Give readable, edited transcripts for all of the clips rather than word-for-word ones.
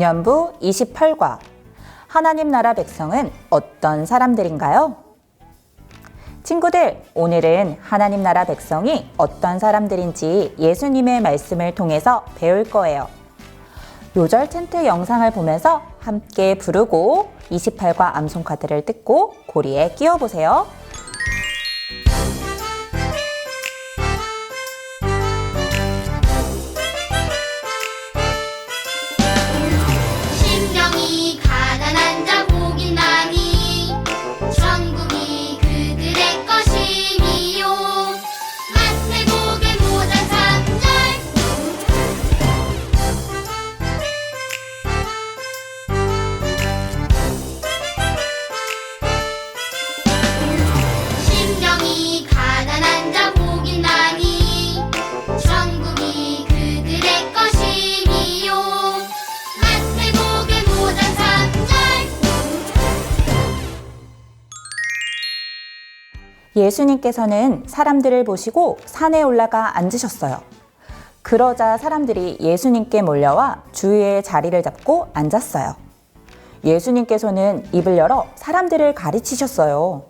유년부 28과 하나님 나라 백성은 어떤 사람들인가요? 친구들, 오늘은 하나님 나라 백성이 어떤 사람들인지 예수님의 말씀을 통해서 배울 거예요. 요절 챈트 영상을 보면서 함께 부르고 28과 암송 카드를 뜯고 고리에 끼워보세요. 심령이 가난한 자 복이 나니 천국이 그들의 것이니요. 마태복음 5장 3절. 심령이 가난한 자 복이 나니 천국이 그들의 것이니요. 마태복음 5장 3절. 예수님께서는 사람들을 보시고 산에 올라가 앉으셨어요. 그러자 사람들이 예수님께 몰려와 주위에 자리를 잡고 앉았어요. 예수님께서는 입을 열어 사람들을 가르치셨어요.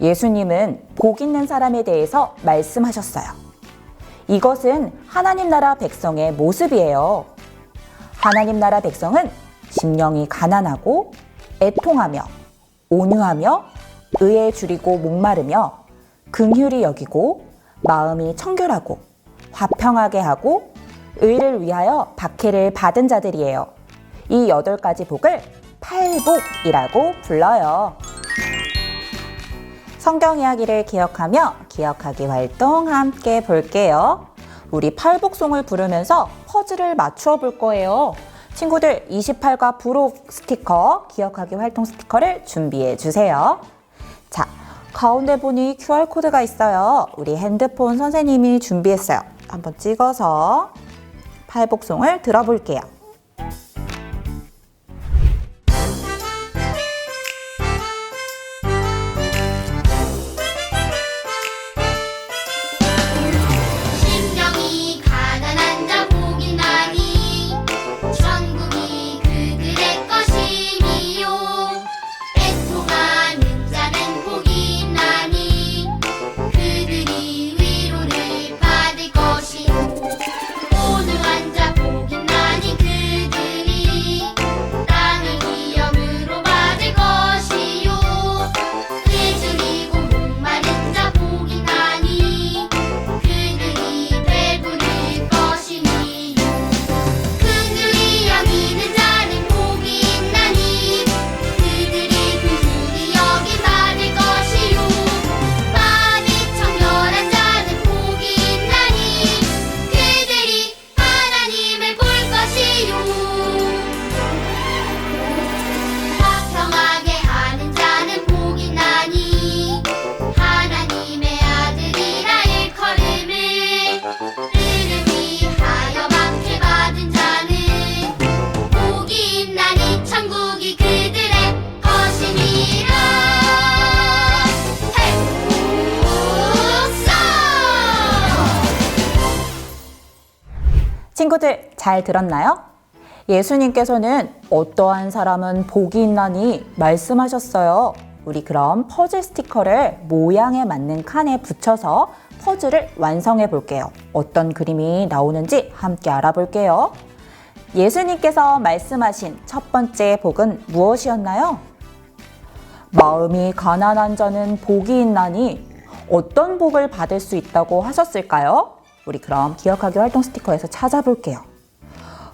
예수님은 복 있는 사람에 대해서 말씀하셨어요. 이것은 하나님 나라 백성의 모습이에요. 하나님 나라 백성은 심령이 가난하고 애통하며 온유하며 의에 줄이고 목마르며 긍휼히 여기고 마음이 청결하고 화평하게 하고 의를 위하여 박해를 받은 자들이에요. 이 8가지 복을 팔복이라고 불러요. 성경 이야기를 기억하며 기억하기 활동 함께 볼게요. 우리 팔복송을 부르면서 퍼즐을 맞추어 볼 거예요. 친구들 28과 부록 스티커, 기억하기 활동 스티커를 준비해 주세요. 자, 가운데 보니 QR코드가 있어요. 우리 핸드폰 선생님이 준비했어요. 한번 찍어서 팔복송을 들어볼게요. 심령이 가난한 자 복이 나니 천국이 그들의 것이니요. 애통하는 자는 복이 나니 그들이 위로를 받을 것이요. 온유한 자 복이 나니 그들이 땅을 기업으로 받을 것이요. 그 줄이고 목마른 자 복이 나니 그들이 배부를 것이니요. 긍휼히 여기는 자는 복이 있나니 그들이 긍휼히 여김 받을 것이요. 마음이 청결한 자는 복이 있나니 그들이 하나님을 볼 것이요. 화평하게 하는 자는 복이 나니 하나님의 아들이라 일컬음을. 의를 위하여 박해받은 자는 복이 있나니 천국이 그들의 것이니라. 행복성. 친구들 잘 들었나요? 예수님께서는 어떠한 사람은 복이 있나니 말씀하셨어요. 우리 그럼 퍼즐 스티커를 모양에 맞는 칸에 붙여서 퍼즐을 완성해 볼게요. 어떤 그림이 나오는지 함께 알아볼게요. 예수님께서 말씀하신 첫 번째 복은 무엇이었나요? 마음이 가난한 자는 복이 있나니 어떤 복을 받을 수 있다고 하셨을까요? 우리 그럼 기억하기 활동 스티커에서 찾아볼게요.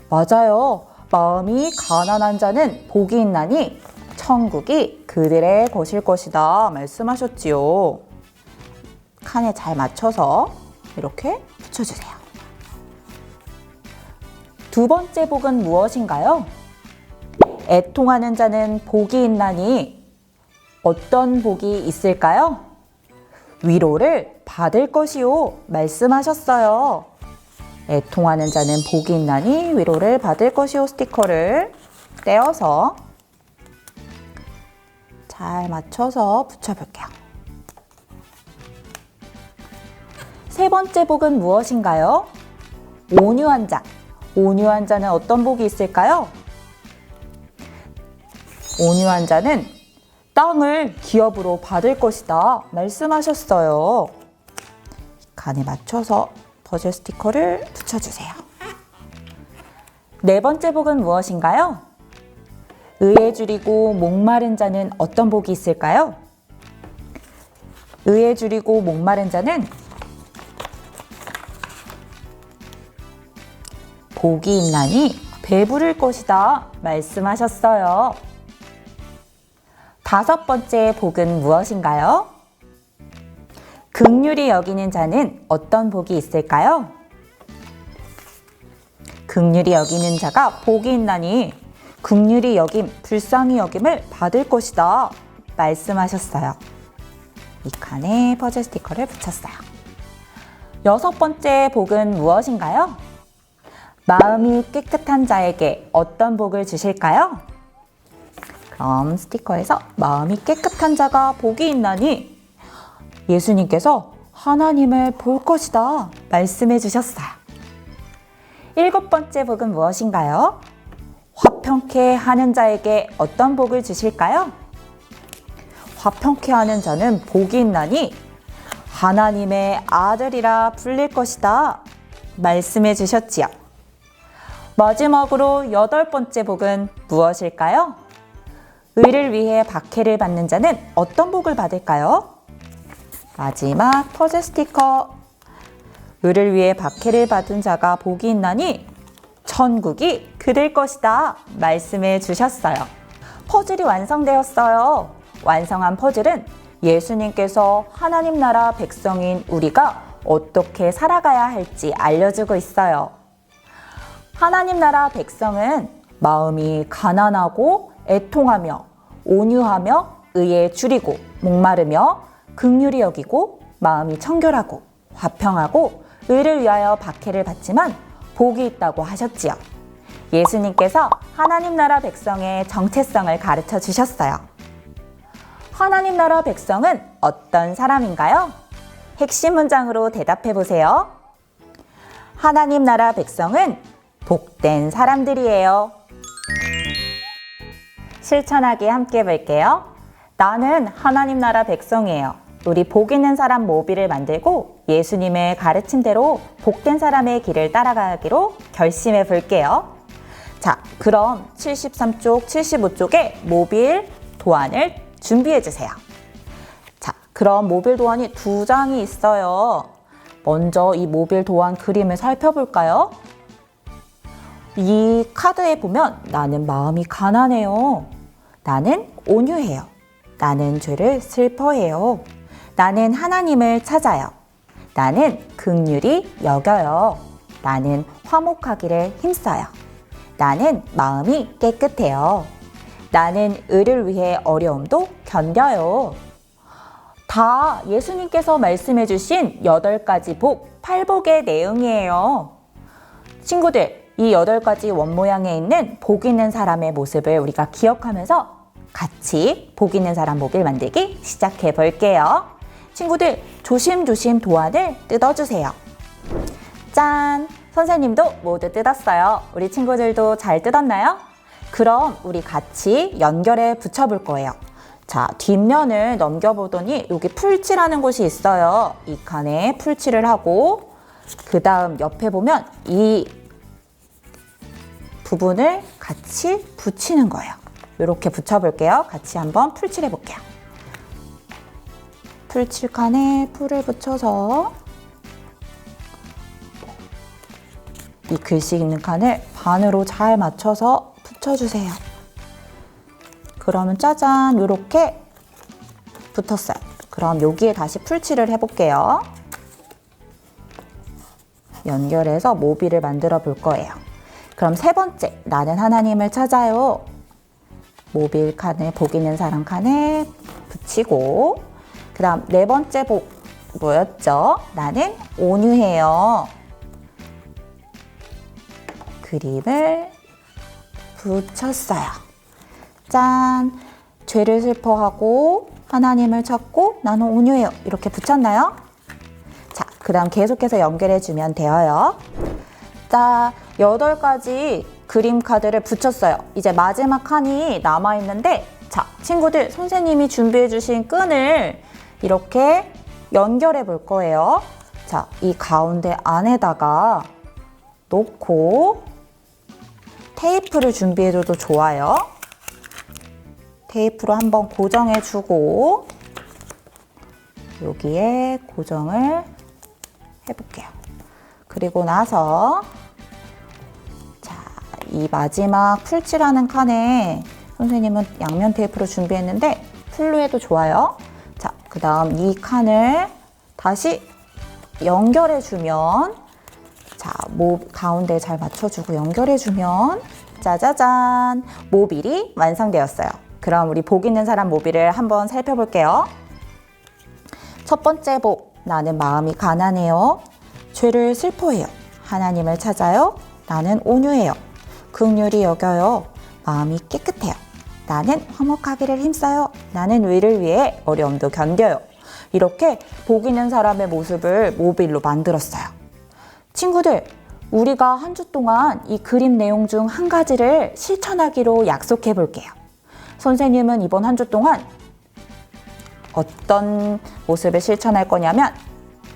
맞아요. 마음이 가난한 자는 복이 있나니 천국이 그들의 것일 것이다 말씀하셨지요. 칸에 잘 맞춰서 이렇게 붙여주세요. 두 번째 복은 무엇인가요? 애통하는 자는 복이 있나니 어떤 복이 있을까요? 위로를 받을 것이요 말씀하셨어요. 애통하는 자는 복이 있나니 위로를 받을 것이요 스티커를 떼어서 잘 맞춰서 붙여볼게요. 세 번째 복은 무엇인가요? 온유한 자. 온유한 자는 어떤 복이 있을까요? 온유한 자는 땅을 기업으로 받을 것이다 말씀하셨어요. 칸에 맞춰서 퍼즐 스티커를 붙여주세요. 네 번째 복은 무엇인가요? 의에 줄이고 목마른 자는 어떤 복이 있을까요? 의에 줄이고 목마른 자는 복이 있나니 배부를 것이다 말씀하셨어요. 다섯 번째 복은 무엇인가요? 긍휼히 여기는 자는 어떤 복이 있을까요? 긍휼히 여기는 자가 복이 있나니 긍휼히 여김, 불쌍히 여김을 받을 것이다 말씀하셨어요. 이 칸에 퍼즐 스티커를 붙였어요. 여섯 번째 복은 무엇인가요? 마음이 깨끗한 자에게 어떤 복을 주실까요? 그럼 스티커에서 마음이 깨끗한 자가 복이 있나니 예수님께서 하나님을 볼 것이다 말씀해 주셨어요. 일곱 번째 복은 무엇인가요? 화평케 하는 자에게 어떤 복을 주실까요? 화평케 하는 자는 복이 있나니 하나님의 아들이라 불릴 것이다 말씀해 주셨지요. 마지막으로 여덟 번째 복은 무엇일까요? 의를 위해 박해를 받는 자는 어떤 복을 받을까요? 마지막 퍼즐 스티커. 의를 위해 박해를 받은 자가 복이 있나니 천국이 그들 것이다 말씀해 주셨어요. 퍼즐이 완성되었어요. 완성한 퍼즐은 예수님께서 하나님 나라 백성인 우리가 어떻게 살아가야 할지 알려주고 있어요. 하나님 나라 백성은 마음이 가난하고 애통하며 온유하며 의에 줄이고 목마르며 긍휼히 여기고 마음이 청결하고 화평하고 의를 위하여 박해를 받지만 복이 있다고 하셨지요. 예수님께서 하나님 나라 백성의 정체성을 가르쳐 주셨어요. 하나님 나라 백성은 어떤 사람인가요? 핵심 문장으로 대답해 보세요. 하나님 나라 백성은 복된 사람들이에요. 실천하기 함께 볼게요. 나는 하나님 나라 백성이에요. 우리 복 있는 사람 모비를 만들고 예수님의 가르침대로 복된 사람의 길을 따라가기로 결심해 볼게요. 자, 그럼 73쪽, 75쪽에 모빌 도안을 준비해 주세요. 자, 그럼 모빌 도안이 두 장이 있어요. 먼저 이 모빌 도안 그림을 살펴볼까요? 이 카드에 보면 나는 마음이 가난해요. 나는 온유해요. 나는 죄를 슬퍼해요. 나는 하나님을 찾아요. 나는 긍휼히 여겨요. 나는 화목하기를 힘써요. 나는 마음이 깨끗해요. 나는 의를 위해 어려움도 견뎌요. 다 예수님께서 말씀해 주신 8가지 복, 8복의 내용이에요. 친구들, 이 8가지 원모양에 있는 복 있는 사람의 모습을 우리가 기억하면서 같이 복 있는 사람 모빌 만들기 시작해 볼게요. 친구들, 조심조심 도안을 뜯어주세요. 짠! 선생님도 모두 뜯었어요. 우리 친구들도 잘 뜯었나요? 그럼 우리 같이 연결해 붙여볼 거예요. 자, 뒷면을 넘겨보더니 여기 풀칠하는 곳이 있어요. 이 칸에 풀칠을 하고 그 다음 옆에 보면 이 부분을 같이 붙이는 거예요. 이렇게 붙여볼게요. 같이 한번 풀칠해 볼게요. 풀칠칸에 풀을 붙여서 이 글씨 있는 칸을 반으로 잘 맞춰서 붙여주세요. 그러면 짜잔, 이렇게 붙었어요. 그럼 여기에 다시 풀칠을 해볼게요. 연결해서 모비를 만들어 볼 거예요. 그럼 세 번째, 나는 하나님을 찾아요. 모빌 칸을 복 있는 사람 칸에 붙이고, 그 다음 네 번째 복 뭐였죠? 나는 온유해요. 그림을 붙였어요. 짠! 죄를 슬퍼하고 하나님을 찾고 나는 온유해요. 이렇게 붙였나요? 자, 그 다음 계속해서 연결해주면 되어요. 자, 8가지 그림 카드를 붙였어요. 이제 마지막 칸이 남아있는데, 자, 친구들, 선생님이 준비해주신 끈을 이렇게 연결해 볼 거예요. 자, 이 가운데 안에다가 놓고 테이프를 준비해줘도 좋아요. 테이프로 한번 고정해주고 여기에 고정을 해볼게요. 그리고 나서 자, 이 마지막 풀칠하는 칸에 선생님은 양면 테이프로 준비했는데 풀로 해도 좋아요. 자, 그 다음 이 칸을 다시 연결해주면 자, 가운데 잘 맞춰주고 연결해주면 짜자잔! 모빌이 완성되었어요. 그럼 우리 복 있는 사람 모빌을 한번 살펴볼게요. 첫 번째 복, 나는 마음이 가난해요. 죄를 슬퍼해요. 하나님을 찾아요. 나는 온유해요. 긍휼히 여겨요. 마음이 깨끗해요. 나는 화목하기를 힘써요. 나는 위를 위해 어려움도 견뎌요. 이렇게 복 있는 사람의 모습을 모빌로 만들었어요. 친구들, 우리가 한 주 동안 이 그림 내용 중 한 가지를 실천하기로 약속해 볼게요. 선생님은 이번 한 주 동안 어떤 모습을 실천할 거냐면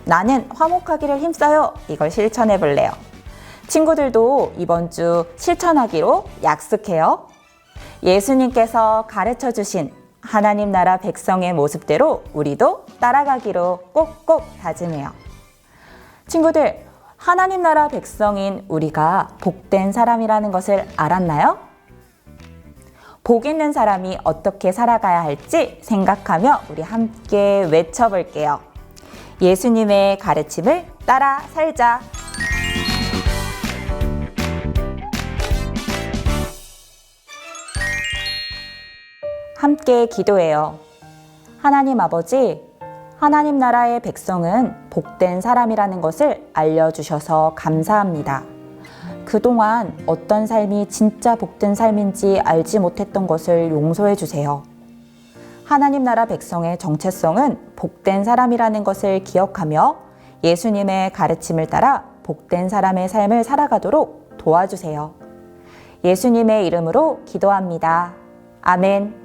나는 화목하기를 힘써요. 이걸 실천해 볼래요. 친구들도 이번 주 실천하기로 약속해요. 예수님께서 가르쳐 주신 하나님 나라 백성의 모습대로 우리도 따라가기로 꼭꼭 다짐해요. 친구들, 하나님 나라 백성인 우리가 복된 사람이라는 것을 알았나요? 복 있는 사람이 어떻게 살아가야 할지 생각하며 우리 함께 외쳐볼게요. 예수님의 가르침을 따라 살자. 함께 기도해요. 하나님 아버지, 하나님 나라의 백성은 복된 사람이라는 것을 알려주셔서 감사합니다. 그동안 어떤 삶이 진짜 복된 삶인지 알지 못했던 것을 용서해 주세요. 하나님 나라 백성의 정체성은 복된 사람이라는 것을 기억하며 예수님의 가르침을 따라 복된 사람의 삶을 살아가도록 도와주세요. 예수님의 이름으로 기도합니다. 아멘.